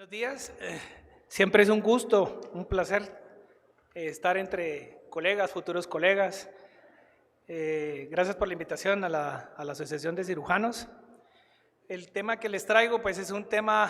Buenos días, siempre es un gusto, un placer estar entre colegas, futuros colegas. Gracias por la invitación a la Asociación de Cirujanos. El tema que les traigo pues es un tema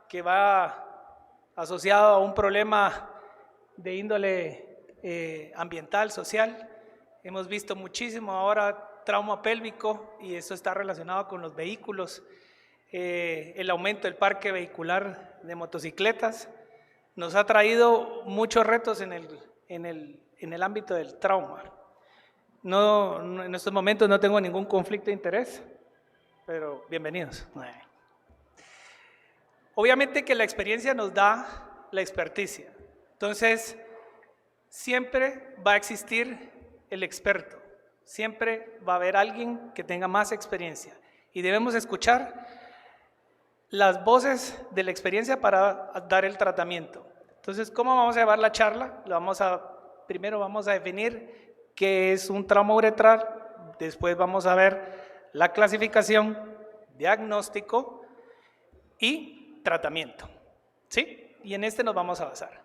que va asociado a un problema de índole ambiental, social. Hemos visto muchísimo ahora trauma pélvico y eso está relacionado con los vehículos. El aumento del parque vehicular de motocicletas nos ha traído muchos retos en el ámbito del trauma. En estos momentos no tengo ningún conflicto de interés, pero bienvenidos. Obviamente que la experiencia nos da la experticia, entonces siempre va a existir el experto, siempre va a haber alguien que tenga más experiencia y debemos escuchar las voces de la experiencia para dar el tratamiento. Entonces, ¿cómo vamos a llevar la charla? Primero vamos a definir qué es un trauma uretral, después vamos a ver la clasificación, diagnóstico y tratamiento, ¿sí? Y en este nos vamos a basar.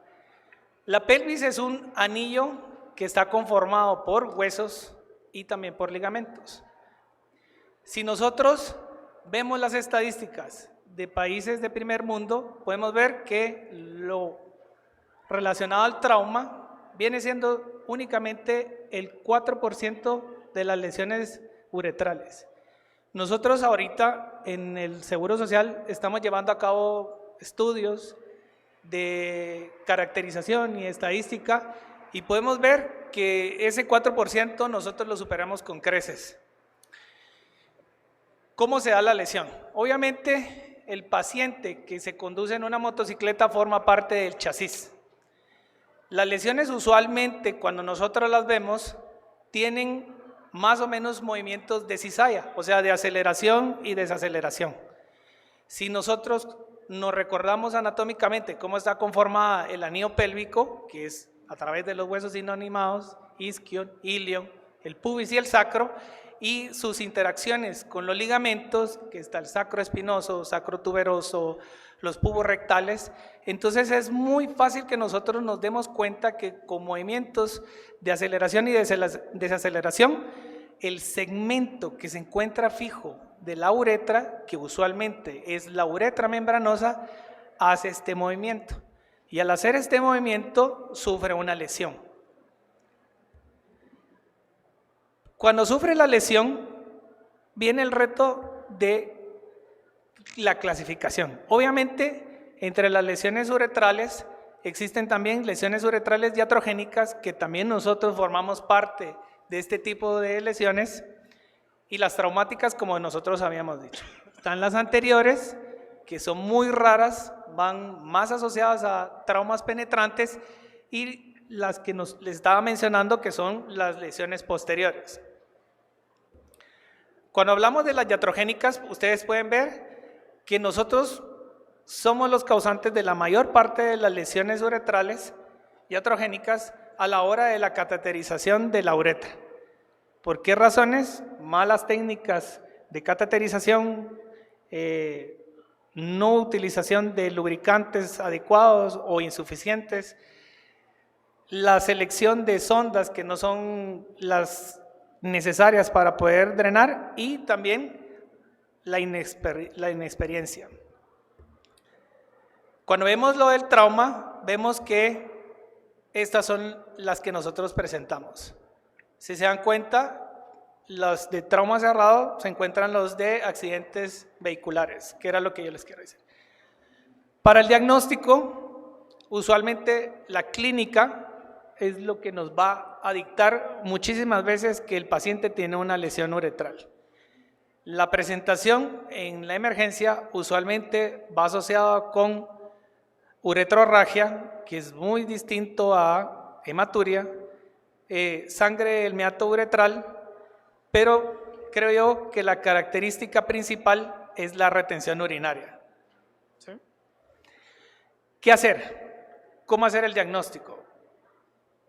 La pelvis es un anillo que está conformado por huesos y también por ligamentos. Si nosotros vemos las estadísticas de países de primer mundo, podemos ver que lo relacionado al trauma viene siendo únicamente el 4% de las lesiones uretrales. Nosotros ahorita en el Seguro Social estamos llevando a cabo estudios de caracterización y estadística y podemos ver que ese 4% nosotros lo superamos con creces. ¿Cómo se da la lesión? Obviamente el paciente que se conduce en una motocicleta forma parte del chasis. Las lesiones usualmente cuando nosotros las vemos tienen más o menos movimientos de cizalla, o sea de aceleración y desaceleración. Si nosotros nos recordamos anatómicamente cómo está conformada el anillo pélvico, que es a través de los huesos inanimados, isquion, ilion, el pubis y el sacro, y sus interacciones con los ligamentos, que está el sacro espinoso, sacro tuberoso, los puborectales, entonces es muy fácil que nosotros nos demos cuenta que con movimientos de aceleración y desaceleración, el segmento que se encuentra fijo de la uretra, que usualmente es la uretra membranosa, hace este movimiento. Y al hacer este movimiento, sufre una lesión. Cuando sufre la lesión, viene el reto de la clasificación. Obviamente, entre las lesiones uretrales, existen también lesiones uretrales iatrogénicas, que también nosotros formamos parte de este tipo de lesiones, y las traumáticas, como nosotros habíamos dicho. Están las anteriores, que son muy raras, van más asociadas a traumas penetrantes, y las que les estaba mencionando, que son las lesiones posteriores. Cuando hablamos de las iatrogénicas, ustedes pueden ver que nosotros somos los causantes de la mayor parte de las lesiones uretrales iatrogénicas a la hora de la cateterización de la uretra. ¿Por qué razones? Malas técnicas de cateterización, no utilización de lubricantes adecuados o insuficientes, la selección de sondas que no son las necesarias para poder drenar y también la inexperiencia. Cuando vemos lo del trauma, vemos que estas son las que nosotros presentamos. Si se dan cuenta, los de trauma cerrado se encuentran los de accidentes vehiculares, que era lo que yo les quiero decir. Para el diagnóstico, usualmente la clínica es lo que nos va a dictar muchísimas veces que el paciente tiene una lesión uretral. La presentación en la emergencia usualmente va asociada con uretrorragia, que es muy distinto a hematuria, sangre del meato uretral, pero creo yo que la característica principal es la retención urinaria. ¿Sí? ¿Qué hacer? ¿Cómo hacer el diagnóstico?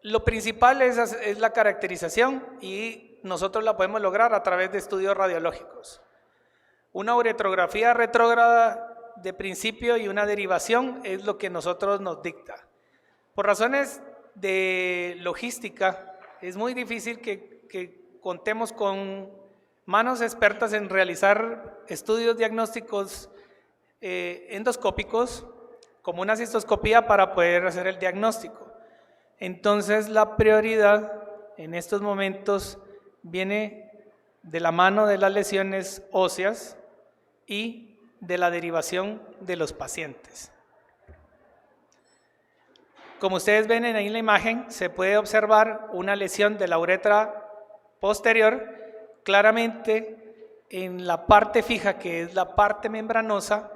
Lo principal es la caracterización y nosotros la podemos lograr a través de estudios radiológicos. Una uretrografía retrógrada de principio y una derivación es lo que nosotros nos dicta. Por razones de logística, es muy difícil que contemos con manos expertas en realizar estudios diagnósticos endoscópicos, como una cistoscopía, para poder hacer el diagnóstico. Entonces, la prioridad en estos momentos viene de la mano de las lesiones óseas y de la derivación de los pacientes. Como ustedes ven ahí en la imagen, se puede observar una lesión de la uretra posterior, claramente en la parte fija, que es la parte membranosa,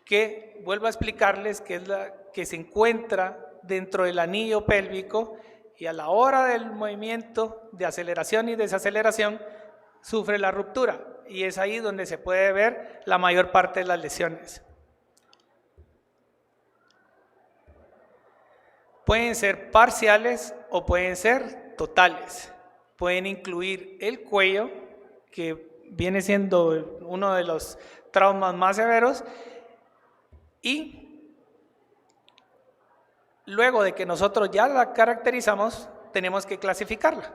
que vuelvo a explicarles que es la que se encuentra dentro del anillo pélvico, y a la hora del movimiento de aceleración y desaceleración sufre la ruptura, y es ahí donde se puede ver la mayor parte de las lesiones. Pueden ser parciales o pueden ser totales. Pueden incluir el cuello, que viene siendo uno de los traumas más severos, y luego de que nosotros ya la caracterizamos, tenemos que clasificarla.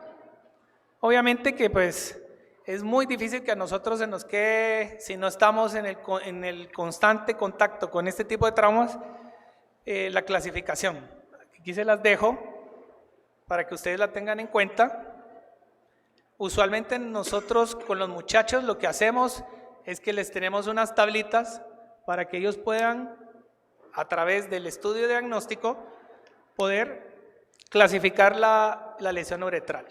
Obviamente que pues es muy difícil que a nosotros se nos quede, si no estamos en el constante contacto con este tipo de traumas, la clasificación. Aquí se las dejo para que ustedes la tengan en cuenta. Usualmente nosotros con los muchachos lo que hacemos es que les tenemos unas tablitas para que ellos puedan, a través del estudio diagnóstico, poder clasificar la lesión uretral.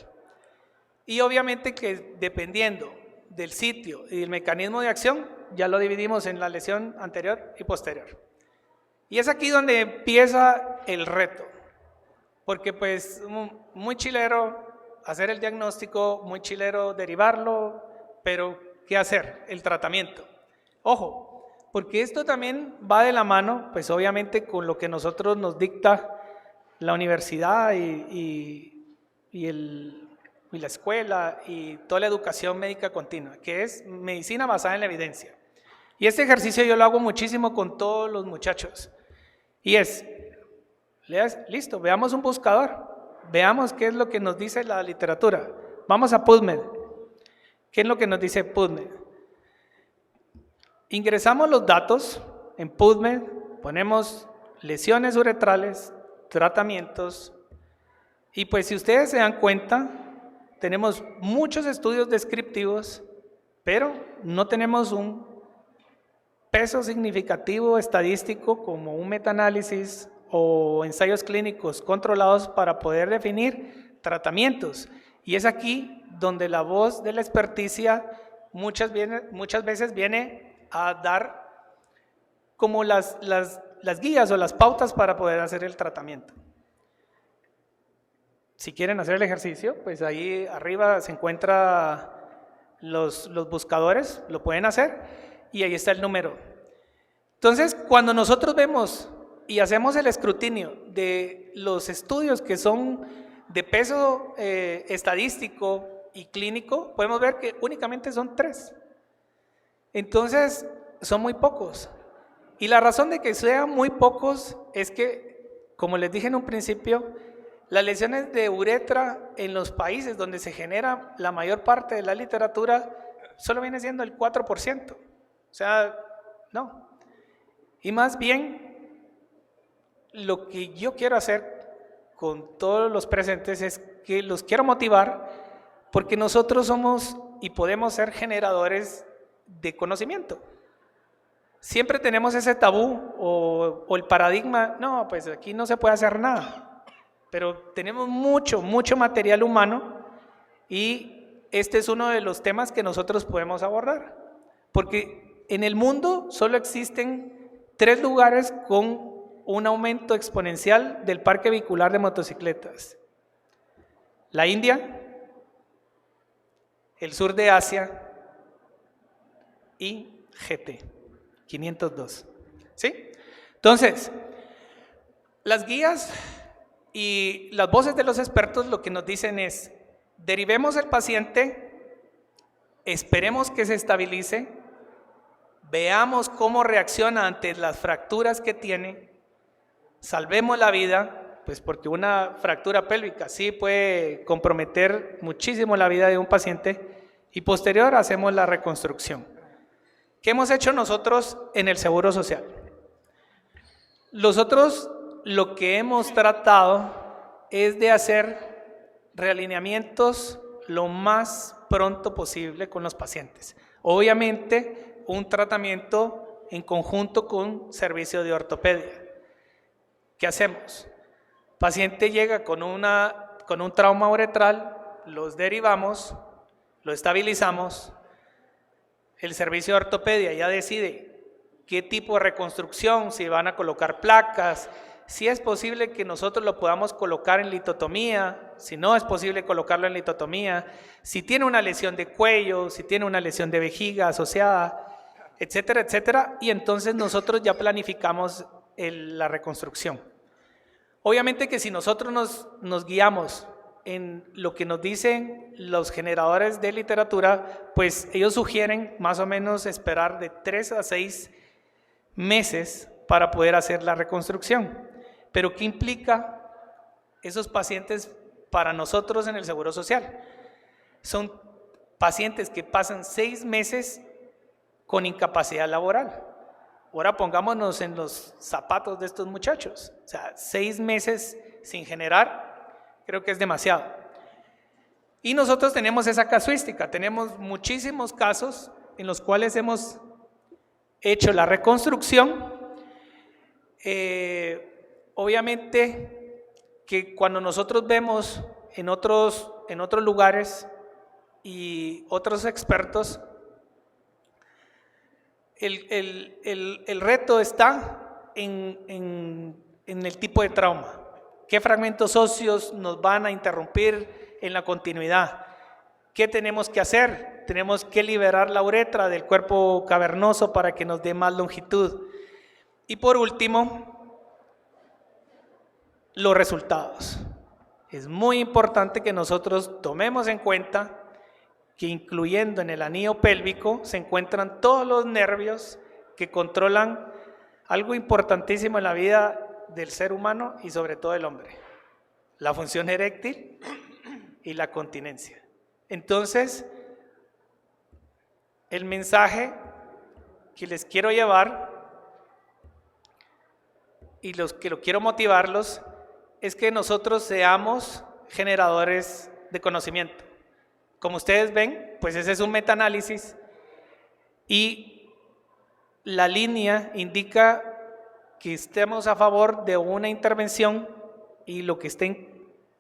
Y obviamente que dependiendo del sitio y del mecanismo de acción, ya lo dividimos en la lesión anterior y posterior. Y es aquí donde empieza el reto, porque pues muy chilero hacer el diagnóstico, muy chilero derivarlo, pero ¿qué hacer? El tratamiento. Ojo, porque esto también va de la mano, pues obviamente con lo que nosotros nos dicta la universidad y la escuela y toda la educación médica continua, que es medicina basada en la evidencia. Y este ejercicio yo lo hago muchísimo con todos los muchachos. Y es, listo, veamos un buscador, veamos qué es lo que nos dice la literatura. Vamos a PubMed. ¿Qué es lo que nos dice PubMed? Ingresamos los datos en PubMed, ponemos lesiones uretrales, tratamientos, y pues si ustedes se dan cuenta, tenemos muchos estudios descriptivos, pero no tenemos un peso significativo estadístico como un metaanálisis o ensayos clínicos controlados para poder definir tratamientos. Y es aquí donde la voz de la experticia muchas veces viene a dar como las guías o las pautas para poder hacer el tratamiento. Si quieren hacer el ejercicio, pues ahí arriba se encuentran los buscadores, lo pueden hacer, y ahí está el número. Entonces, cuando nosotros vemos y hacemos el escrutinio de los estudios que son de peso estadístico y clínico, podemos ver que únicamente son 3. Entonces, son muy pocos. Y la razón de que sean muy pocos es que, como les dije en un principio, las lesiones de uretra en los países donde se genera la mayor parte de la literatura solo viene siendo el 4%. O sea, no. Y más bien, lo que yo quiero hacer con todos los presentes es que los quiero motivar, porque nosotros somos y podemos ser generadores de conocimiento. Siempre tenemos ese tabú o el paradigma, no, pues aquí no se puede hacer nada. Pero tenemos mucho material humano, y este es uno de los temas que nosotros podemos abordar. Porque en el mundo solo existen 3 lugares con un aumento exponencial del parque vehicular de motocicletas: la India, el sur de Asia y GT 502. ¿Sí? Entonces, las guías y las voces de los expertos lo que nos dicen es: derivemos el paciente, esperemos que se estabilice, veamos cómo reacciona ante las fracturas que tiene, salvemos la vida, pues porque una fractura pélvica sí puede comprometer muchísimo la vida de un paciente, y posterior hacemos la reconstrucción. ¿Qué hemos hecho nosotros en el Seguro Social? Nosotros lo que hemos tratado es de hacer realineamientos lo más pronto posible con los pacientes. Obviamente, un tratamiento en conjunto con servicio de ortopedia. ¿Qué hacemos? Paciente llega con un trauma uretral, los derivamos, lo estabilizamos, el servicio de ortopedia ya decide qué tipo de reconstrucción, si van a colocar placas, si es posible que nosotros lo podamos colocar en litotomía, si no es posible colocarlo en litotomía, si tiene una lesión de cuello, si tiene una lesión de vejiga asociada, etcétera, etcétera, y entonces nosotros ya planificamos la reconstrucción. Obviamente que si nosotros nos guiamos en lo que nos dicen los generadores de literatura, pues ellos sugieren más o menos esperar de 3 a 6 meses para poder hacer la reconstrucción. Pero ¿qué implica esos pacientes para nosotros en el Seguro Social? Son pacientes que pasan 6 meses con incapacidad laboral. Ahora pongámonos en los zapatos de estos muchachos. O sea, 6 meses sin generar, creo que es demasiado. Y nosotros tenemos esa casuística, tenemos muchísimos casos en los cuales hemos hecho la reconstrucción. Obviamente que cuando nosotros vemos en otros lugares y otros expertos, el reto está en el tipo de trauma. ¿Qué fragmentos óseos nos van a interrumpir en la continuidad? ¿Qué tenemos que hacer? Tenemos que liberar la uretra del cuerpo cavernoso para que nos dé más longitud. Y por último, los resultados. Es muy importante que nosotros tomemos en cuenta que incluyendo en el anillo pélvico se encuentran todos los nervios que controlan algo importantísimo en la vida del ser humano y sobre todo del hombre: la función eréctil y la continencia. Entonces, el mensaje que les quiero llevar y los que lo quiero motivarlos es que nosotros seamos generadores de conocimiento. Como ustedes ven, pues ese es un metaanálisis y la línea indica que estemos a favor de una intervención y lo que esté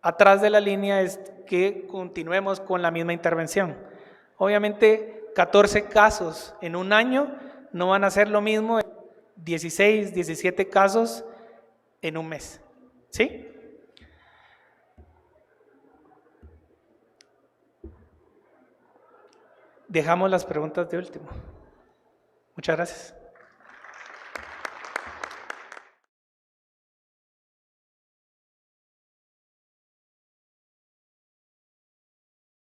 atrás de la línea es que continuemos con la misma intervención. Obviamente 14 casos en un año no van a ser lo mismo 16, 17 casos en un mes. ¿Sí? Dejamos las preguntas de último. Muchas gracias.